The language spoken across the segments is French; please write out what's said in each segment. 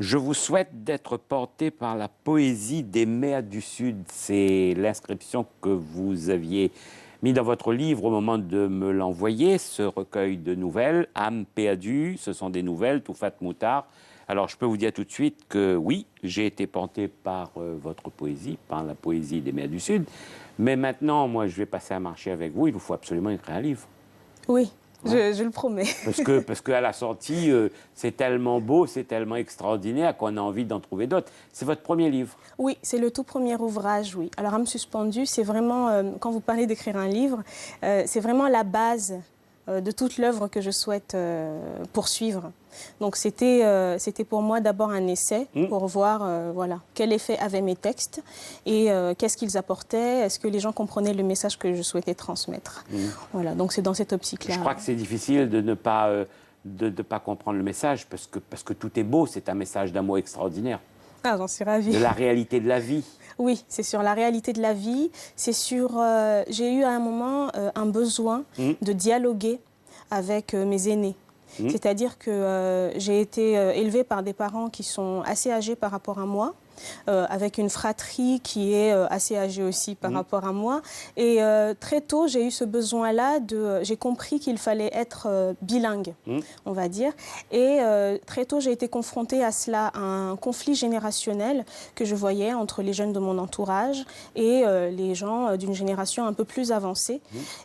Je vous souhaite d'être porté par la poésie des mers du Sud. C'est l'inscription que vous aviez mis dans votre livre au moment de me l'envoyer, ce recueil de nouvelles, Âme perdue, ce sont des nouvelles, Toufat Moutard. Alors, je peux vous dire tout de suite que oui, j'ai été porté par votre poésie, par la poésie des mers du Sud. Mais maintenant, moi, je vais passer à marcher avec vous. Il vous faut absolument écrire un livre. Oui. Ouais. Je le promets. Parce qu'à la sortie, c'est tellement beau, c'est tellement extraordinaire qu'on a envie d'en trouver d'autres. C'est votre premier livre? Oui, c'est le tout premier ouvrage, oui. Alors, Âme suspendue, c'est vraiment, quand vous parlez d'écrire un livre, c'est vraiment la base de toute l'œuvre que je souhaite poursuivre. Donc, c'était pour moi d'abord un essai pour voir voilà, quel effet avaient mes textes et qu'est-ce qu'ils apportaient, est-ce que les gens comprenaient le message que je souhaitais transmettre. Voilà, donc c'est dans cette optique-là. Je crois que c'est difficile de ne pas, pas comprendre le message parce que tout est beau, c'est un message d'amour extraordinaire. Ah, j'en suis ravie. De la réalité de la vie. Oui, c'est sur la réalité de la vie, c'est sur... j'ai eu à un moment un besoin de dialoguer avec mes aînés. C'est-à-dire que j'ai été élevée par des parents qui sont assez âgés par rapport à moi, avec une fratrie qui est assez âgée aussi par rapport à moi. Et très tôt, j'ai eu ce besoin-là, j'ai compris qu'il fallait être bilingue, on va dire. Et très tôt, j'ai été confrontée à cela, à un conflit générationnel que je voyais entre les jeunes de mon entourage et les gens d'une génération un peu plus avancée.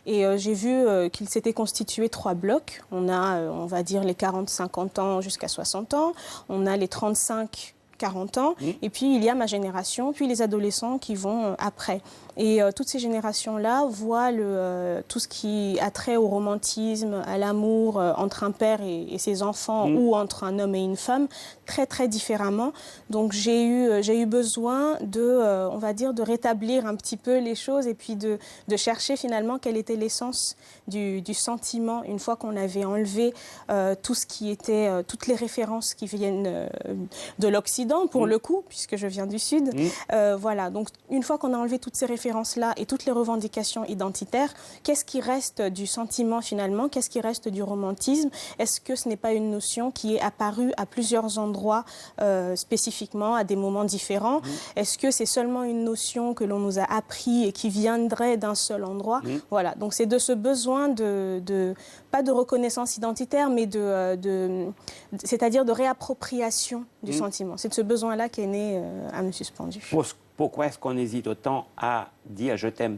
Et j'ai vu qu'il s'était constitué 3 blocs. On a, on va dire, les 40-50 ans jusqu'à 60 ans. On a les 35-40 ans, et puis il y a ma génération, puis les adolescents qui vont après. Et toutes ces générations-là voient tout ce qui a trait au romantisme, à l'amour entre un père et ses enfants, ou entre un homme et une femme, très très différemment. Donc j'ai eu besoin de, on va dire, de rétablir un petit peu les choses et puis de chercher finalement quelle était l'essence du sentiment une fois qu'on avait enlevé tout ce qui était, toutes les références qui viennent de l'Occident pour le coup, puisque je viens du Sud. Voilà, donc une fois qu'on a enlevé toutes ces références-là et toutes les revendications identitaires, qu'est-ce qui reste du sentiment finalement? Qu'est-ce qui reste du romantisme? Est-ce que ce n'est pas une notion qui est apparue à plusieurs endroits spécifiquement, à des moments différents? Est-ce que c'est seulement une notion que l'on nous a appris et qui viendrait d'un seul endroit? Voilà, donc c'est de ce besoin pas de reconnaissance identitaire, mais c'est-à-dire de réappropriation du sentiment. C'est de ce besoin-là qu'est né Âme suspendue. Pourquoi est-ce qu'on hésite autant à dire « je t'aime » ?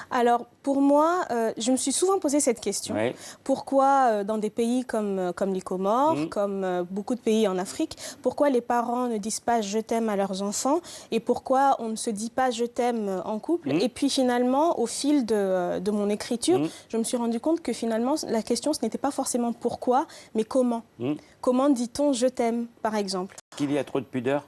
Alors, pour moi, je me suis souvent posé cette question. Oui. Pourquoi, dans des pays comme les Comores, comme beaucoup de pays en Afrique, pourquoi les parents ne disent pas « je t'aime » à leurs enfants et pourquoi on ne se dit pas « je t'aime » en couple? Et puis finalement, au fil de mon écriture, je me suis rendu compte que finalement, la question, ce n'était pas forcément pourquoi, mais comment. Comment dit-on « je t'aime » par exemple? Qu'il y a trop de pudeur?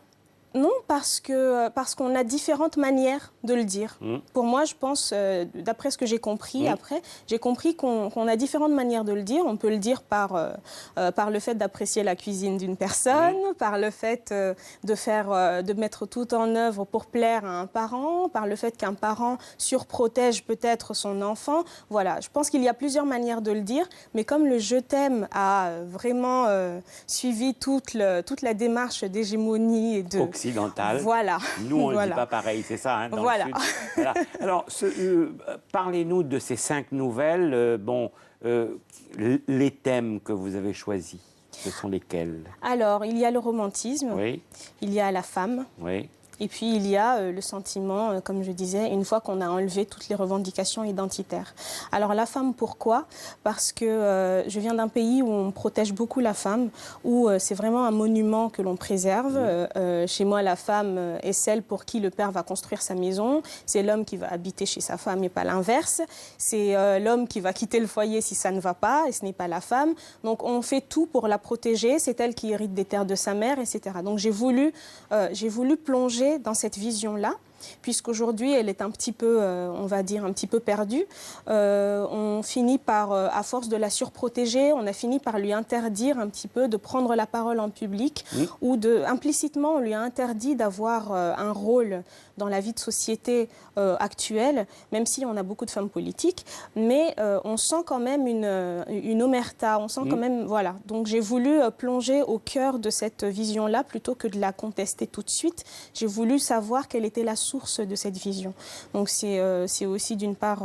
Non, parce qu'on a différentes manières de le dire. Pour moi, je pense, d'après ce que j'ai compris après, j'ai compris qu'on a différentes manières de le dire. On peut le dire par le fait d'apprécier la cuisine d'une personne, par le fait de mettre tout en œuvre pour plaire à un parent, par le fait qu'un parent surprotège peut-être son enfant. Voilà, je pense qu'il y a plusieurs manières de le dire, mais comme le « je t'aime » a vraiment suivi toute la démarche d'hégémonie et de... occidentale. Voilà. Nous, on ne dit pas pareil, c'est ça, hein, dans le Sud. Voilà. Alors, parlez-nous de ces 5 nouvelles. Les thèmes que vous avez choisis, ce sont lesquels? Alors, il y a le romantisme, il y a la femme, et puis il y a le sentiment, comme je disais, une fois qu'on a enlevé toutes les revendications identitaires. Alors la femme, pourquoi? Parce que je viens d'un pays où on protège beaucoup la femme, où c'est vraiment un monument que l'on préserve. Chez moi, la femme est celle pour qui le père va construire sa maison. C'est l'homme qui va habiter chez sa femme et pas l'inverse. C'est l'homme qui va quitter le foyer si ça ne va pas, et ce n'est pas la femme. Donc on fait tout pour la protéger. C'est elle qui hérite des terres de sa mère, etc. Donc j'ai voulu plonger dans cette vision-là. puisqu'aujourd'hui, elle est un petit peu, on va dire, un petit peu perdue. On finit par, à force de la surprotéger, on a fini par lui interdire un petit peu de prendre la parole en public, ou implicitement, on lui a interdit d'avoir un rôle dans la vie de société actuelle, même si on a beaucoup de femmes politiques, mais on sent quand même une omerta, on sent quand même, voilà. Donc j'ai voulu plonger au cœur de cette vision-là, plutôt que de la contester tout de suite. J'ai voulu savoir quelle était la source de cette vision. Donc c'est aussi d'une part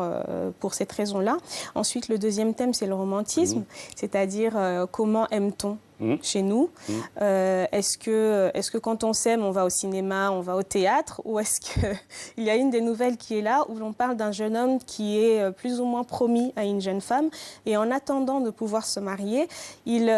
pour cette raison-là. Ensuite, le deuxième thème, c'est le romantisme, c'est-à-dire comment aime-t-on chez nous. Est-ce que quand on s'aime, on va au cinéma, on va au théâtre, ou est-ce qu'il y a une des nouvelles qui est là où l'on parle d'un jeune homme qui est plus ou moins promis à une jeune femme, et en attendant de pouvoir se marier, il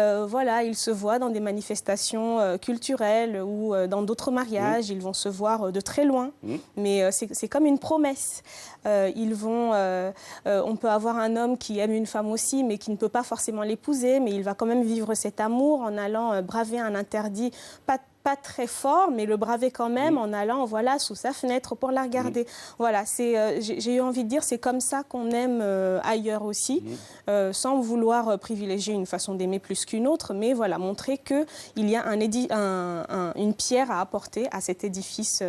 se voit dans des manifestations culturelles ou dans d'autres mariages, ils vont se voir de très loin, mais c'est comme une promesse. On peut avoir un homme qui aime une femme aussi, mais qui ne peut pas forcément l'épouser, mais il va quand même vivre cet amour en allant braver un interdit, pas très fort, mais le braver quand même en allant sous sa fenêtre pour la regarder. Voilà, j'ai eu envie de dire, c'est comme ça qu'on aime ailleurs aussi, sans vouloir privilégier une façon d'aimer plus qu'une autre, mais voilà, montrer qu'il y a une pierre à apporter à cet édifice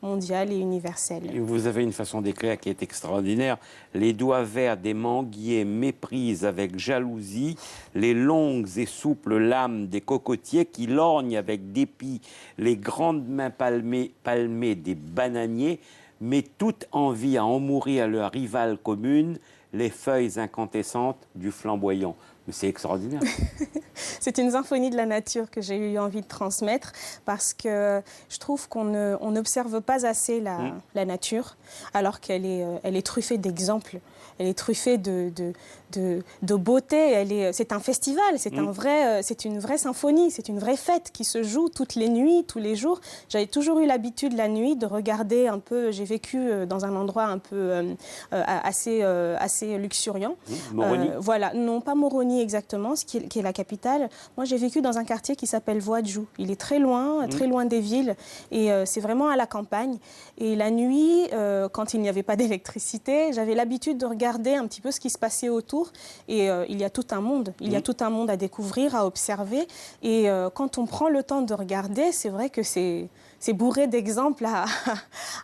mondial et universel. Et vous avez une façon d'écrire qui est extraordinaire. Les doigts verts des manguiers méprisent avec jalousie les longues et souples lames des cocotiers qui lorgnent avec dépit les grandes mains palmées des bananiers, mais toute envie à en mourir leur rivale commune, les feuilles incandescentes du flamboyant. Mais c'est extraordinaire. C'est une symphonie de la nature que j'ai eu envie de transmettre, parce que je trouve qu'on n'observe pas assez la nature, alors qu'elle est truffée d'exemples. Elle est truffée de beauté. C'est un festival, c'est une vraie symphonie, c'est une vraie fête qui se joue toutes les nuits, tous les jours. J'avais toujours eu l'habitude la nuit de regarder un peu. J'ai vécu dans un endroit un peu assez luxuriant. Moroni. Voilà, non pas Moroni exactement, qui est la capitale. Moi, j'ai vécu dans un quartier qui s'appelle Voadjou. Il est très loin des villes, et c'est vraiment à la campagne. Et la nuit, quand il n'y avait pas d'électricité, j'avais l'habitude de regarder un petit peu ce qui se passait autour. Et il y a tout un monde. Il y a tout un monde à découvrir, à observer. Et quand on prend le temps de regarder, c'est vrai que c'est bourré d'exemples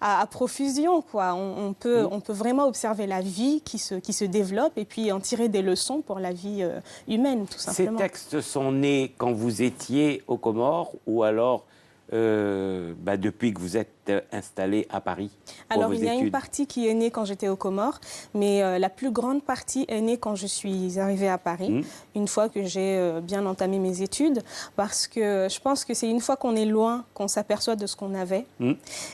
à profusion, quoi. On peut vraiment observer la vie qui se développe, et puis en tirer des leçons pour la vie humaine, tout simplement. Ces textes sont nés quand vous étiez aux Comores, ou alors depuis que vous êtes installé à Paris pour Alors, vos il y a études? une partie qui est née quand j'étais aux Comores, mais la plus grande partie est née quand je suis arrivée à Paris, une fois que j'ai bien entamé mes études, parce que je pense que c'est une fois qu'on est loin qu'on s'aperçoit de ce qu'on avait.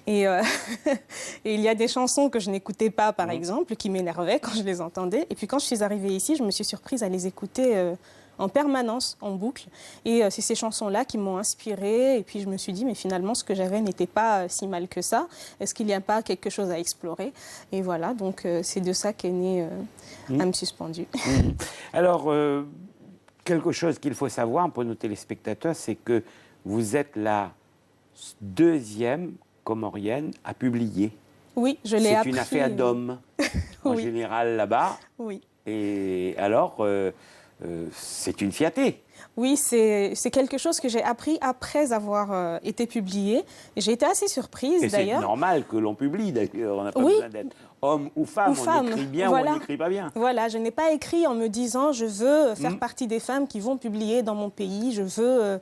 Et, et il y a des chansons que je n'écoutais pas, par exemple, qui m'énervaient quand je les entendais. Et puis quand je suis arrivée ici, je me suis surprise à les écouter en permanence, en boucle. Et c'est ces chansons-là qui m'ont inspirée. Et puis je me suis dit, mais finalement, ce que j'avais n'était pas si mal que ça. Est-ce qu'il n'y a pas quelque chose à explorer? Et voilà, donc c'est de ça qu'est né Âme suspendue. Alors, quelque chose qu'il faut savoir pour nos téléspectateurs, c'est que vous êtes la deuxième comorienne à publier. Oui, je l'ai appris. C'est une affaire d'hommes, en général, là-bas. Oui. Et alors... c'est une fierté. Oui, c'est quelque chose que j'ai appris après avoir été publié. J'ai été assez surprise, d'ailleurs. C'est normal que l'on publie, d'ailleurs. On n'a pas besoin d'être homme ou femme. On écrit bien ou on n'écrit pas bien. Voilà, je n'ai pas écrit en me disant je veux faire partie des femmes qui vont publier dans mon pays, je veux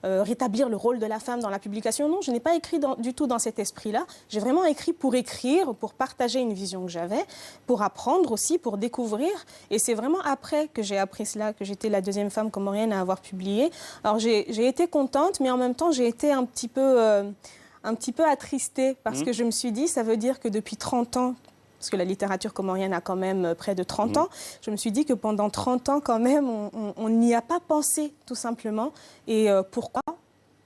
rétablir le rôle de la femme dans la publication. Non, je n'ai pas écrit du tout dans cet esprit-là. J'ai vraiment écrit pour écrire, pour partager une vision que j'avais, pour apprendre aussi, pour découvrir. Et c'est vraiment après que j'ai appris cela, que j'étais la deuxième femme comorienne à avoir publié. Alors j'ai été contente, mais en même temps j'ai été un petit peu attristée, parce que je me suis dit, ça veut dire que depuis 30 ans, parce que la littérature comorienne a quand même près de 30 ans, je me suis dit que pendant 30 ans quand même, on n'y a pas pensé, tout simplement. Et pourquoi?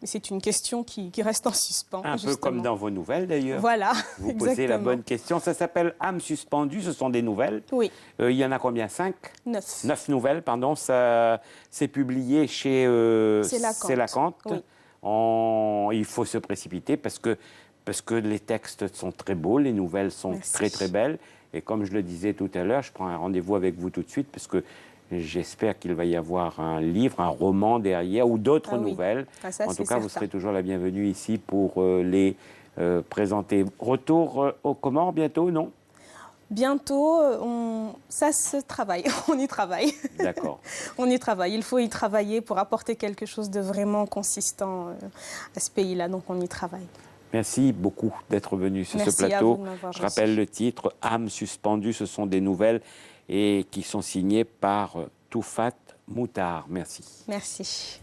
C'est une question qui reste en suspens. Un peu comme dans vos nouvelles, d'ailleurs. Voilà, vous posez la bonne question. Ça s'appelle Âme suspendue, ce sont des nouvelles. Oui. Il y en a combien? 5? 9. 9 nouvelles, pardon. C'est publié chez C'est Lacante. Oui. Il faut se précipiter, parce que parce que les textes sont très beaux, les nouvelles sont Merci. très très belles. Et comme je le disais tout à l'heure, je prends un rendez-vous avec vous tout de suite parce que j'espère qu'il va y avoir un livre, un roman derrière ou d'autres nouvelles. Ah, ça, en tout cas, certain. vous serez toujours la bienvenue ici pour les présenter. Retour au Comores bientôt, non? Bientôt, ça se travaille, on y travaille. D'accord. On y travaille, il faut y travailler pour apporter quelque chose de vraiment consistant à ce pays-là, donc on y travaille. Merci beaucoup d'être venu sur Merci ce à plateau. vous de m'avoir Je reçu. rappelle le titre, Âme suspendue, ce sont des nouvelles et qui sont signées par Toufat Moutard. Merci. Merci.